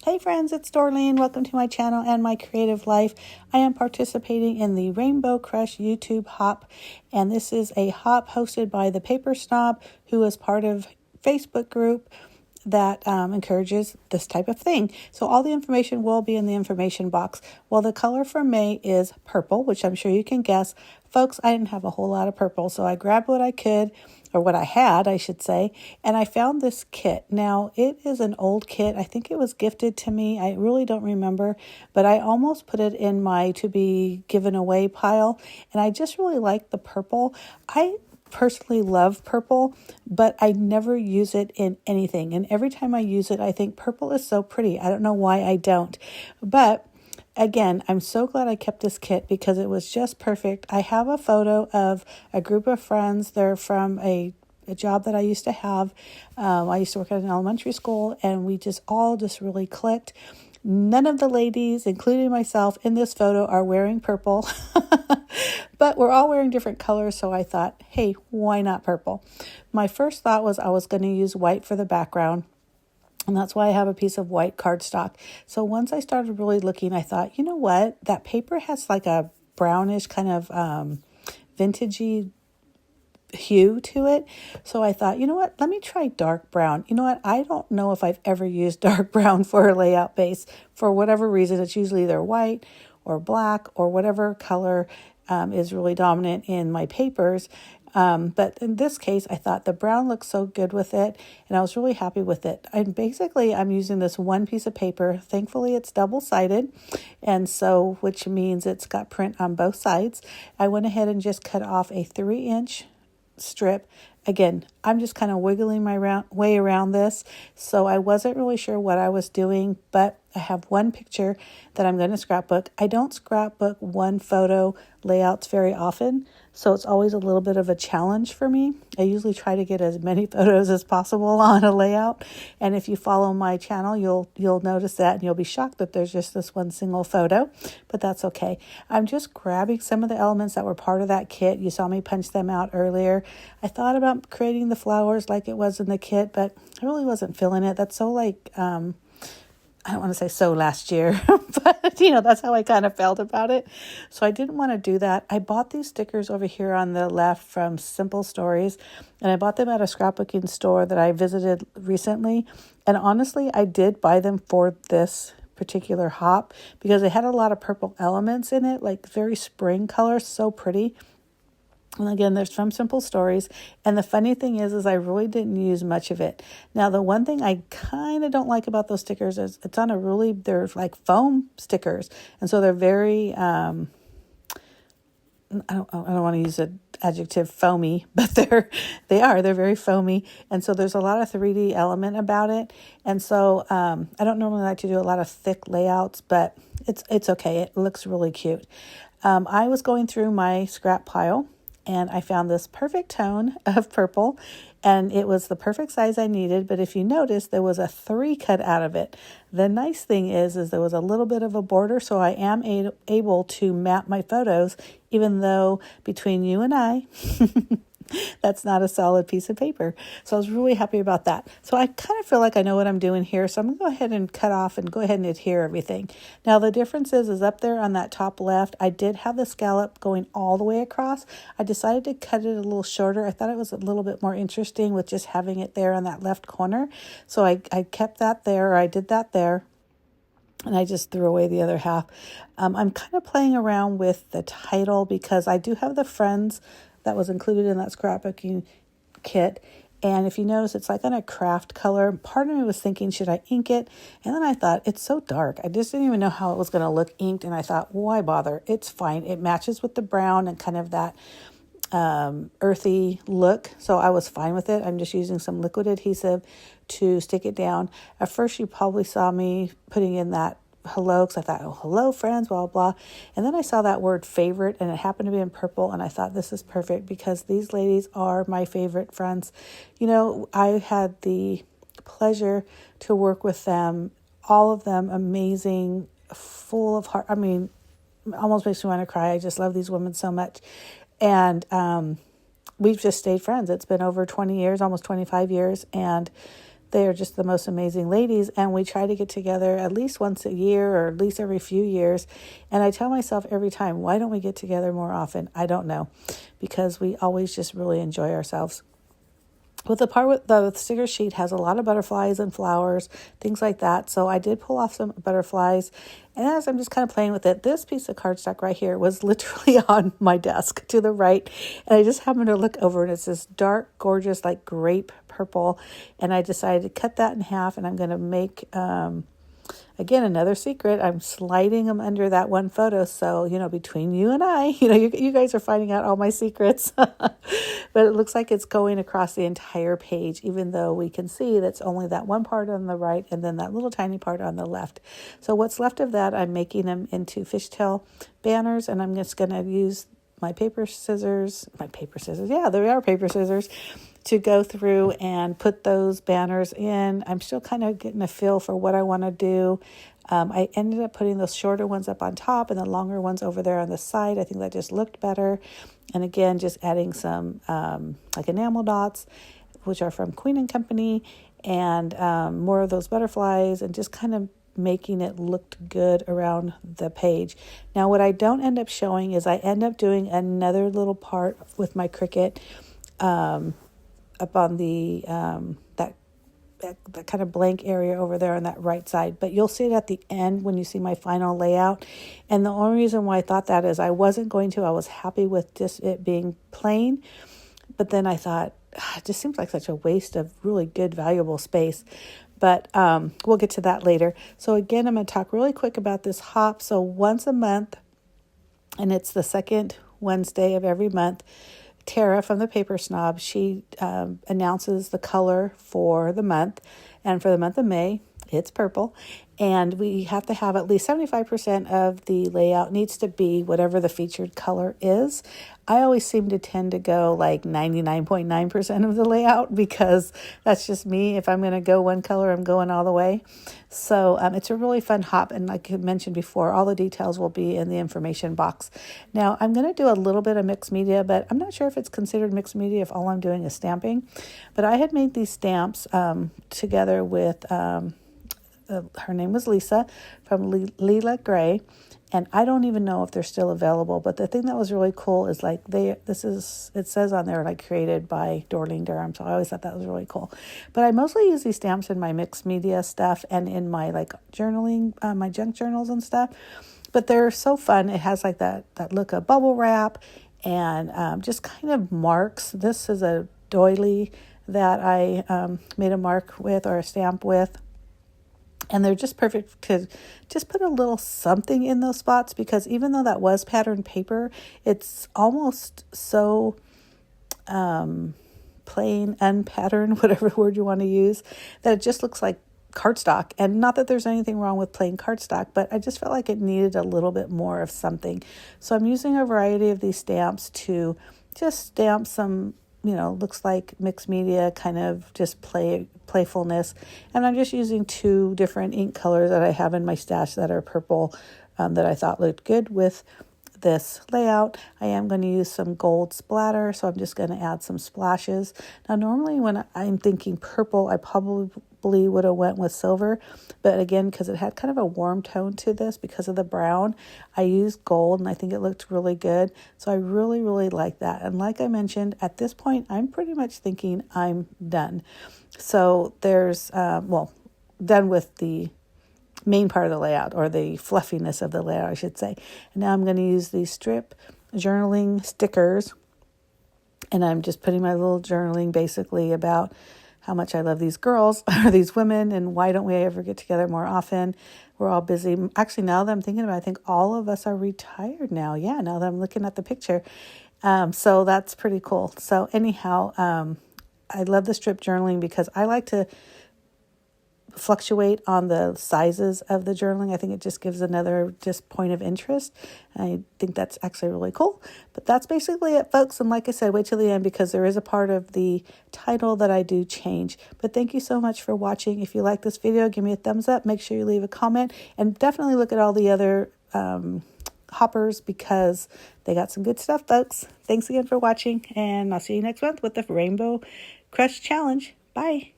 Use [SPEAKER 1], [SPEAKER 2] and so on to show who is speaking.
[SPEAKER 1] Hey friends, it's Dorleen. Welcome to my channel and my creative life. I am participating in the Rainbow Crush YouTube Hop, and this is a hop hosted by the Paper Snob, who is part of Facebook group that encourages this type of thing. So all the information will be in the information box. Well, the color for May is purple, which I'm sure you can guess. Folks, I didn't have a whole lot of purple, so I grabbed what I could, or what I had, I should say, and I found this kit. Now, it is an old kit. I think it was gifted to me. I really don't remember, but I almost put it in my to be given away pile, and I just really like the purple. I personally love purple, but I never use it in anything. And every time I use it, I think purple is so pretty. I don't know why I don't. But again, I'm so glad I kept this kit because it was just perfect. I have a photo of a group of friends. They're from a job that I used to have. I used to work at an elementary school, and we just all really clicked. None of the ladies, including myself, in this photo are wearing purple, but we're all wearing different colors, so I thought, hey, why not purple? My first thought was I was going to use white for the background, and that's why I have a piece of white cardstock. So once I started really looking, I thought, you know what? That paper has like a brownish kind of vintagey hue to it. So I thought, you know what, let me try dark brown. You know what, I don't know if I've ever used dark brown for a layout base. For whatever reason, it's usually either white or black or whatever color is really dominant in my papers. But in this case, I thought the brown looked so good with it, and I was really happy with it. And basically, I'm using this one piece of paper. Thankfully, it's double-sided, and so, which means it's got print on both sides. I went ahead and just cut off a 3-inch strip. Again, I'm just kind of wiggling my way around this, so I wasn't really sure what I was doing, but I have one picture that I'm going to scrapbook. I don't scrapbook one photo layouts very often, so it's always a little bit of a challenge for me. I usually try to get as many photos as possible on a layout, and if you follow my channel, you'll notice that, and you'll be shocked that there's just this one single photo, but that's okay. I'm just grabbing some of the elements that were part of that kit. You saw me punch them out earlier. I thought about creating the flowers like it was in the kit, but I really wasn't feeling it. That's so like, I don't want to say so last year, but that's how I kind of felt about it. So I didn't want to do that. I bought these stickers over here on the left from Simple Stories, and I bought them at a scrapbooking store that I visited recently. And honestly, I did buy them for this particular hop because they had a lot of purple elements in it, like very spring colors, so pretty. And again, there's from Simple Stories. And the funny thing is I really didn't use much of it. Now, the one thing I kind of don't like about those stickers is they're like foam stickers. And so they're very, I don't want to use an adjective foamy, but they're very foamy. And so there's a lot of 3D element about it. And so I don't normally like to do a lot of thick layouts, but it's okay. It looks really cute. I was going through my scrap pile, and I found this perfect tone of purple, and it was the perfect size I needed. But if you notice, there was a 3 cut out of it. The nice thing is there was a little bit of a border, so I am able to map my photos, even though between you and I, that's not a solid piece of paper. So I was really happy about that. So I kind of feel like I know what I'm doing here. So I'm going to go ahead and cut off and go ahead and adhere everything. Now the difference is up there on that top left, I did have the scallop going all the way across. I decided to cut it a little shorter. I thought it was a little bit more interesting with just having it there on that left corner. So I kept that there, or I did that there. And I just threw away the other half. I'm kind of playing around with the title because I do have the Friends that was included in that scrapbooking kit. And if you notice, it's like on a craft color. Part of me was thinking, should I ink it? And then I thought, it's so dark. I just didn't even know how it was going to look inked. And I thought, why bother? It's fine. It matches with the brown and kind of that earthy look. So I was fine with it. I'm just using some liquid adhesive to stick it down. At first, you probably saw me putting in that hello, because I thought, oh, hello, friends, blah, blah. And then I saw that word favorite, and it happened to be in purple, and I thought this is perfect because these ladies are my favorite friends. I had the pleasure to work with them, all of them amazing, full of heart. I mean, almost makes me want to cry. I just love these women so much. And we've just stayed friends. It's been over 20 years, almost 25 years, and They are just the most amazing ladies, and we try to get together at least once a year or at least every few years. And I tell myself every time, why don't we get together more often? I don't know, because we always just really enjoy ourselves. With the part with the sticker sheet has a lot of butterflies and flowers, things like that. So I did pull off some butterflies. And as I'm just kind of playing with it, this piece of cardstock right here was literally on my desk to the right. And I just happened to look over and it's this dark, gorgeous, like grape purple. And I decided to cut that in half, and I'm going to make, again, another secret. I'm sliding them under that one photo. So, between you and I, you guys are finding out all my secrets. But it looks like it's going across the entire page, even though we can see that's only that one part on the right and then that little tiny part on the left. So what's left of that, I'm making them into fishtail banners, and I'm just going to use my paper scissors. Yeah, there are paper scissors to go through and put those banners in. I'm still kind of getting a feel for what I want to do. I ended up putting those shorter ones up on top and the longer ones over there on the side. I think that just looked better. And again, just adding some like enamel dots, which are from Queen & Company, and more of those butterflies, and just kind of making it look good around the page. Now, what I don't end up showing is I end up doing another little part with my Cricut up on the that kind of blank area over there on that right side. But you'll see it at the end when you see my final layout. And the only reason why I thought that is I was happy with just it being plain. But then I thought, it just seems like such a waste of really good, valuable space. But we'll get to that later. So again, I'm going to talk really quick about this hop. So once a month, and it's the second Wednesday of every month, Tara from the Paper Snob, she announces the color for the month. And for the month of May, it's purple. And we have to have at least 75% of the layout needs to be whatever the featured color is. I always seem to tend to go like 99.9% of the layout, because that's just me. If I'm going to go one color, I'm going all the way. So it's a really fun hop. And like I mentioned before, all the details will be in the information box. Now, I'm going to do a little bit of mixed media, but I'm not sure if it's considered mixed media if all I'm doing is stamping. But I had made these stamps together with... her name was Lisa from Lila Gray, and I don't even know if they're still available. But the thing that was really cool is like it says on there like created by Dorleen Durham. So I always thought that was really cool. But I mostly use these stamps in my mixed media stuff and in my like journaling, my junk journals and stuff. But they're so fun. It has like that look of bubble wrap and just kind of marks. This is a doily that I made a mark with or a stamp with. And they're just perfect to just put a little something in those spots, because even though that was patterned paper, it's almost so plain, unpatterned, whatever word you want to use, that it just looks like cardstock. And not that there's anything wrong with plain cardstock, but I just felt like it needed a little bit more of something. So I'm using a variety of these stamps to just stamp some, looks like mixed media, kind of just playfulness. And I'm just using 2 different ink colors that I have in my stash that are purple, that I thought looked good with this layout. I am going to use some gold splatter, so I'm just going to add some splashes. Now, normally when I'm thinking purple, I probably would have went with silver, but again, because it had kind of a warm tone to this because of the brown, I used gold, and I think it looked really good. So I really, really like that. And like I mentioned, at this point, I'm pretty much thinking I'm done. So there's, done with the main part of the layout, or the fluffiness of the layout, I should say. And now I'm going to use these strip journaling stickers, and I'm just putting my little journaling basically about how much I love these girls or these women, and why don't we ever get together more often. We're all busy. Actually, now that I'm thinking about it, I think all of us are retired now. Yeah, now that I'm looking at the picture. So that's pretty cool. So anyhow, I love the strip journaling because I like to fluctuate on the sizes of the journaling. I think it just gives another just point of interest. I think that's actually really cool. But that's basically it, folks. And like I said, wait till the end, because there is a part of the title that I do change. But thank you so much for watching. If you like this video, give me a thumbs up. Make sure you leave a comment, and definitely look at all the other hoppers, because they got some good stuff, folks. Thanks again for watching, and I'll see you next month with the Rainbow Crush Challenge. Bye.